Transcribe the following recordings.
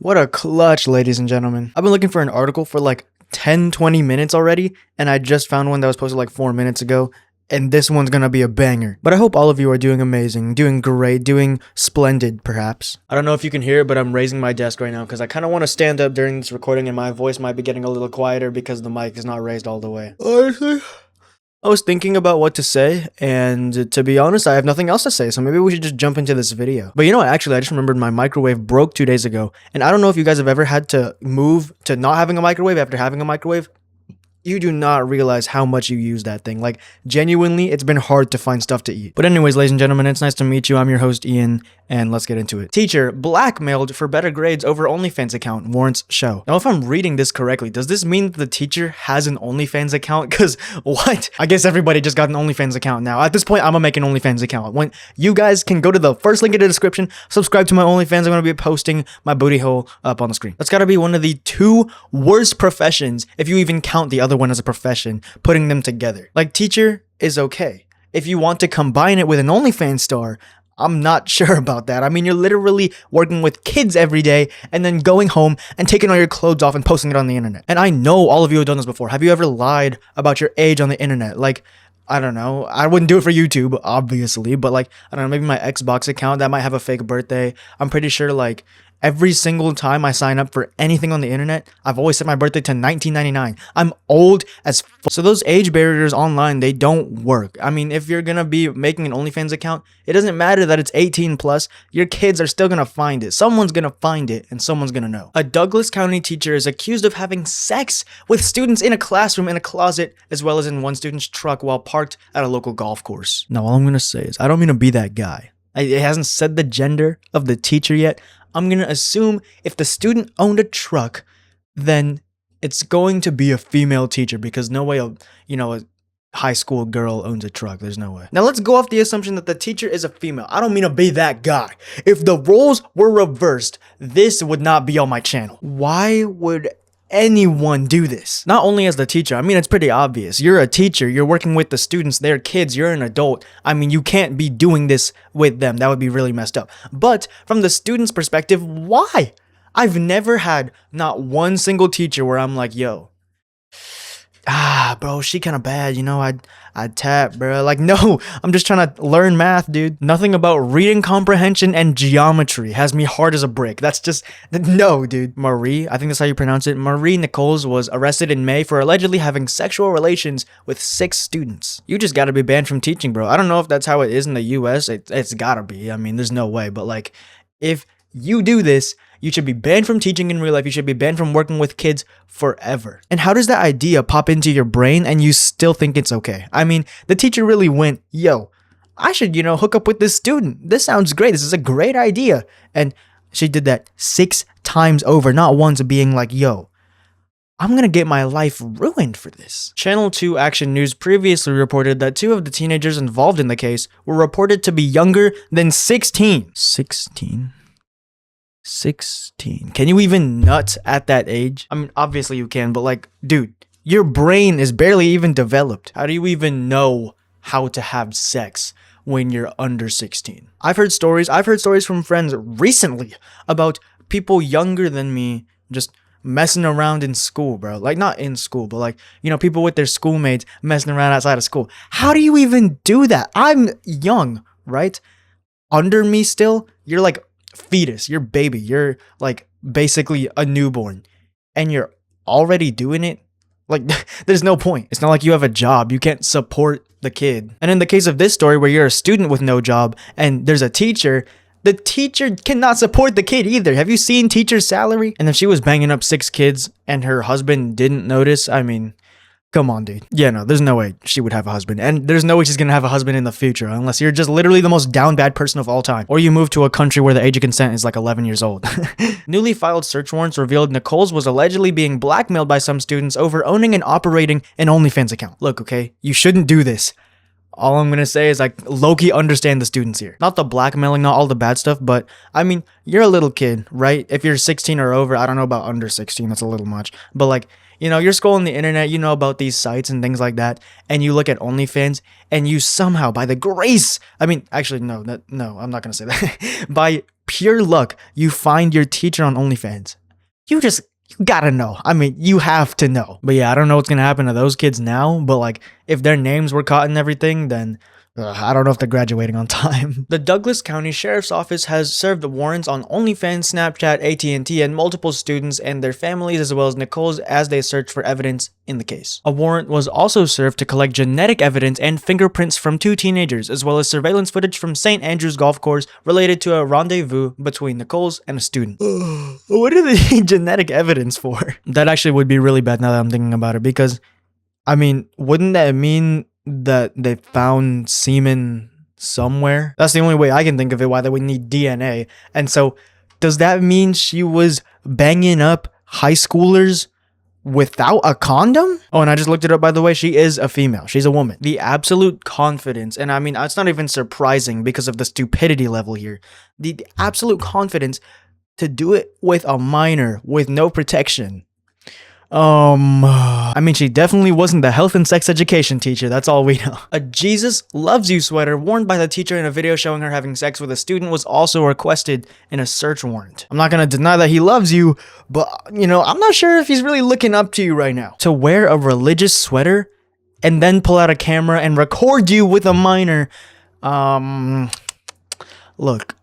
What a clutch, ladies and gentlemen. I've been looking for an article for like 10-20 minutes already, and I just found one that was posted like 4 minutes ago, and this one's gonna be a banger. But I hope all of you are doing amazing, doing great, doing splendid, perhaps. I don't know if you can hear it, but I'm raising my desk right now because I kind of want to stand up during this recording, and my voice might be getting a little quieter because the mic is not raised all the way. Honestly, I was thinking about what to say, and to be honest, I have nothing else to say, so maybe we should just jump into this video. But you know what, actually, I just remembered my microwave broke 2 days ago, and I don't know if you guys have ever had to move to not having a microwave after having a microwave. You do not realize how much you use that thing. Like, genuinely, it's been hard to find stuff to eat. But anyways, ladies and gentlemen, it's nice to meet you. I'm your host, Ian, and let's get into it. Teacher blackmailed for better grades over OnlyFans account, warrants show. Now, if I'm reading this correctly, does this mean that the teacher has an OnlyFans account? Because, what? I guess everybody just got an OnlyFans account now. At this point, I'm gonna make an OnlyFans account. When you guys can go to the first link in the description, subscribe to my OnlyFans. I'm gonna be posting my booty hole up on the screen. That's gotta be one of the 2 worst professions, if you even count the other one as a profession, putting them together. Like, teacher is okay. If you want to combine it with an OnlyFans star, I'm not sure about that. I mean, you're literally working with kids every day and then going home and taking all your clothes off and posting it on the internet. And I know all of you have done this before. Have you ever lied about your age on the internet? Like, I don't know. I wouldn't do it for YouTube, obviously, but like, I don't know, maybe my Xbox account that might have a fake birthday. I'm pretty sure like every single time I sign up for anything on the internet, I've always set my birthday to 1999. I'm old as fuck. So those age barriers online, they don't work. I mean, if you're gonna be making an OnlyFans account, it doesn't matter that it's 18 plus, your kids are still gonna find it. Someone's gonna find it and someone's gonna know. A Douglas County teacher is accused of having sex with students in a classroom, in a closet, as well as in one student's truck while parked at a local golf course. Now, all I'm gonna say is, I don't mean to be that guy. It hasn't said the gender of the teacher yet. I'm gonna assume if the student owned a truck, then it's going to be a female teacher because no way a high school girl owns a truck. There's no way. Now let's go off the assumption that the teacher is a female. I don't mean to be that guy. If the roles were reversed, this would not be on my channel. Why would anyone do this? Not only as the teacher, I mean, it's pretty obvious. You're a teacher, you're working with the students, they're kids, you're an adult. I mean, you can't be doing this with them. That would be really messed up. But from the student's perspective, why? I've never had not one single teacher where I'm like, yo, bro, she kind of bad, you know, I'd tap, bro. Like, no, I'm just trying to learn math, dude. Nothing about reading comprehension and geometry has me hard as a brick. That's just, no, dude. Marie, I think that's how you pronounce it. Marie Nichols was arrested in May for allegedly having sexual relations with 6 students. You just gotta be banned from teaching, bro. I don't know if that's how it is in the US. It's gotta be. I mean, there's no way. But like, if you do this, you should be banned from teaching in real life. You should be banned from working with kids forever. And how does that idea pop into your brain and you still think it's okay? I mean, the teacher really went, yo, I should, hook up with this student. This sounds great. This is a great idea. And she did that 6 times over, not once being like, yo, I'm gonna get my life ruined for this. Channel 2 Action News previously reported that 2 of the teenagers involved in the case were reported to be younger than 16. 16. Can you even nut at that age? I mean, obviously you can, but like, dude, your brain is barely even developed. How do you even know how to have sex when you're under 16? I've heard stories from friends recently about people younger than me just messing around in school, bro. Like, not in school, but like, people with their schoolmates messing around outside of school. How do you even do that? I'm young, right? Under me still, you're like fetus, you're baby, you're like basically a newborn, and you're already doing it. Like, there's no point. It's not like you have a job. You can't support the kid. And in the case of this story where you're a student with no job and there's a teacher, the teacher cannot support the kid either. Have you seen teacher's salary? And if she was banging up 6 kids and her husband didn't notice, I mean, come on, dude. Yeah, no, there's no way she would have a husband. And there's no way she's gonna have a husband in the future unless you're just literally the most down bad person of all time. Or you move to a country where the age of consent is like 11 years old. Newly filed search warrants revealed Nichols was allegedly being blackmailed by some students over owning and operating an OnlyFans account. Look, okay, you shouldn't do this. All I'm gonna say is, like, low-key understand the students here. Not the blackmailing, not all the bad stuff, but I mean, you're a little kid, right? If you're 16 or over, I don't know about under 16, that's a little much. But like, you're scrolling the internet, you know about these sites and things like that, and you look at OnlyFans, and you somehow, by the grace, I mean, actually, no, I'm not gonna say that. By pure luck you find your teacher on OnlyFans. You gotta know. I mean, you have to know. But yeah, I don't know what's gonna happen to those kids now, but like, if their names were caught and everything, then I don't know if they're graduating on time. The Douglas County Sheriff's Office has served warrants on OnlyFans, Snapchat, AT&T, and multiple students and their families, as well as Nicole's, as they search for evidence in the case. A warrant was also served to collect genetic evidence and fingerprints from 2 teenagers, as well as surveillance footage from St. Andrews Golf Course related to a rendezvous between Nicole's and a student. What do they need genetic evidence for? That actually would be really bad now that I'm thinking about it, because, I mean, wouldn't that mean that they found semen somewhere? That's the only way I can think of it, why they would need DNA. And so, does that mean she was banging up high schoolers without a condom? Oh, and I just looked it up, by the way. She is a female. She's a woman. The absolute confidence, and I mean, it's not even surprising because of the stupidity level here. The absolute confidence to do it with a minor with no protection. I mean, she definitely wasn't the health and sex education teacher, that's all we know. A Jesus Loves You sweater worn by the teacher in a video showing her having sex with a student was also requested in a search warrant. I'm not gonna deny that he loves you, but, you know, I'm not sure if he's really looking up to you right now. To wear a religious sweater and then pull out a camera and record you with a minor, look,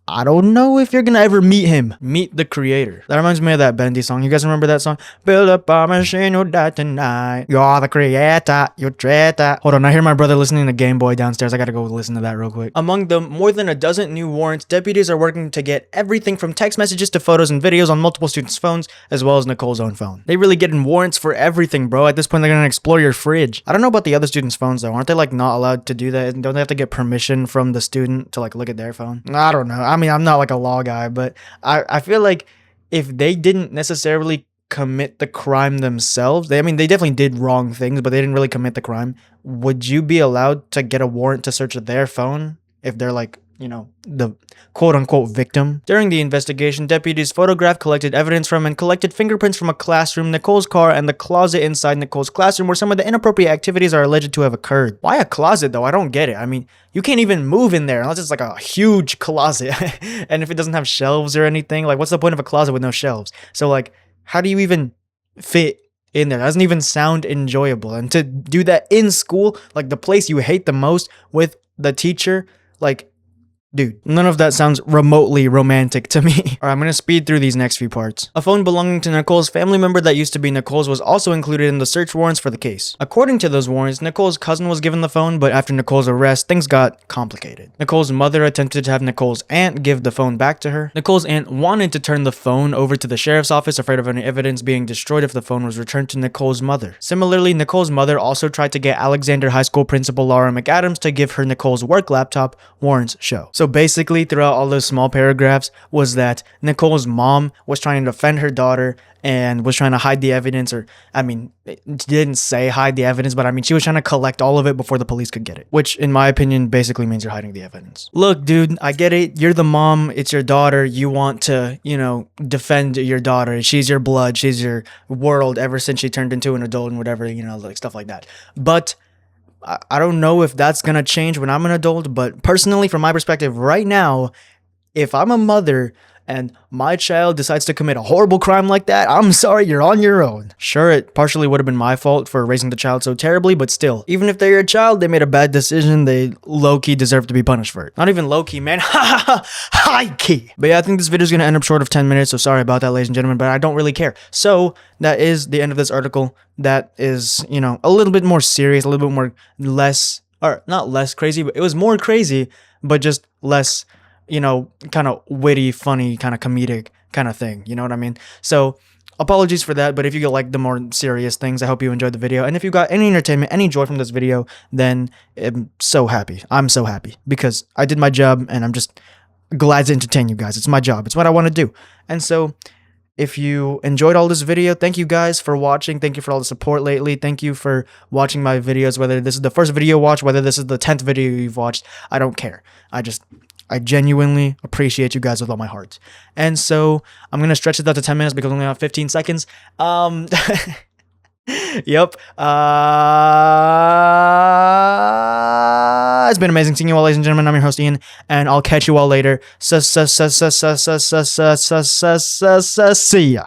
I don't know if you're gonna ever meet him. Meet the creator. That reminds me of that Bendy song. You guys remember that song? Build up a machine who died tonight. You're the creator. You traitor. Hold on, I hear my brother listening to Game Boy downstairs. I gotta go listen to that real quick. Among the more than a dozen new warrants, deputies are working to get everything from text messages to photos and videos on multiple students' phones, as well as Nicole's own phone. They really getting warrants for everything, bro. At this point, they're gonna explore your fridge. I don't know about the other students' phones, though. Aren't they, like, not allowed to do that? Don't they have to get permission from the student to, like, look at their phone? I don't know. I mean, I'm not like a law guy, but I feel like if they didn't necessarily commit the crime themselves, I mean, they definitely did wrong things, but they didn't really commit the crime. Would you be allowed to get a warrant to search their phone if they're, like, you know, the quote-unquote victim? During the investigation, deputies photographed, collected evidence from, and collected fingerprints from a classroom, Nicole's car, and the closet inside Nicole's classroom where some of the inappropriate activities are alleged to have occurred. Why a closet, though? I don't get it. I mean, you can't even move in there unless it's like a huge closet. And if it doesn't have shelves or anything, like, what's the point of a closet with no shelves? So, like, how do you even fit in there? That doesn't even sound enjoyable. And to do that in school, like the place you hate the most, with the teacher, like, dude, none of that sounds remotely romantic to me. Alright, I'm gonna speed through these next few parts. A phone belonging to Nicole's family member that used to be Nicole's was also included in the search warrants for the case. According to those warrants, Nicole's cousin was given the phone, but after Nicole's arrest, things got complicated. Nicole's mother attempted to have Nicole's aunt give the phone back to her. Nicole's aunt wanted to turn the phone over to the sheriff's office, afraid of any evidence being destroyed if the phone was returned to Nicole's mother. Similarly, Nicole's mother also tried to get Alexander High School principal Laura McAdams to give her Nicole's work laptop, warrants show. So basically, throughout all those small paragraphs was that Nicole's mom was trying to defend her daughter and was trying to hide the evidence, or, I mean, it didn't say hide the evidence, but I mean, she was trying to collect all of it before the police could get it, which in my opinion basically means you're hiding the evidence. Look, dude, I get it. You're the mom. It's your daughter. You want to, you know, defend your daughter. She's your blood. She's your world ever since she turned into an adult and whatever, you know, like stuff like that. But I don't know if that's going to change when I'm an adult, but personally, from my perspective right now, if I'm a mother and my child decides to commit a horrible crime like that, I'm sorry, you're on your own. Sure, it partially would have been my fault for raising the child so terribly, but still, even if they're your child, they made a bad decision, they low-key deserve to be punished for it. Not even low-key, man. High-key. But yeah, I think this video is going to end up short of 10 minutes, so sorry about that, ladies and gentlemen, but I don't really care. So, that is the end of this article. That is, you know, a little bit more serious, a little bit more not less crazy, but it was more crazy, but just less, you know, kind of witty, funny, kind of comedic kind of thing. You know what I mean? So apologies for that, but if you like the more serious things, I hope you enjoyed the video. And if you got any entertainment, any joy from this video, then I'm so happy. I'm so happy because I did my job and I'm just glad to entertain you guys. It's my job. It's what I want to do. And so if you enjoyed all this video, thank you guys for watching. Thank you for all the support lately. Thank you for watching my videos, whether this is the first video you watched, whether this is the 10th video you've watched. I don't care. I genuinely appreciate you guys with all my heart. And so I'm going to stretch it out to 10 minutes because we only have 15 seconds. Yep. 10, 9, 8, 7, 6, 5, 4, 3, 2, 1. It's been amazing seeing you all, ladies and gentlemen. I'm your host, Ian, and I'll catch you all later. See ya.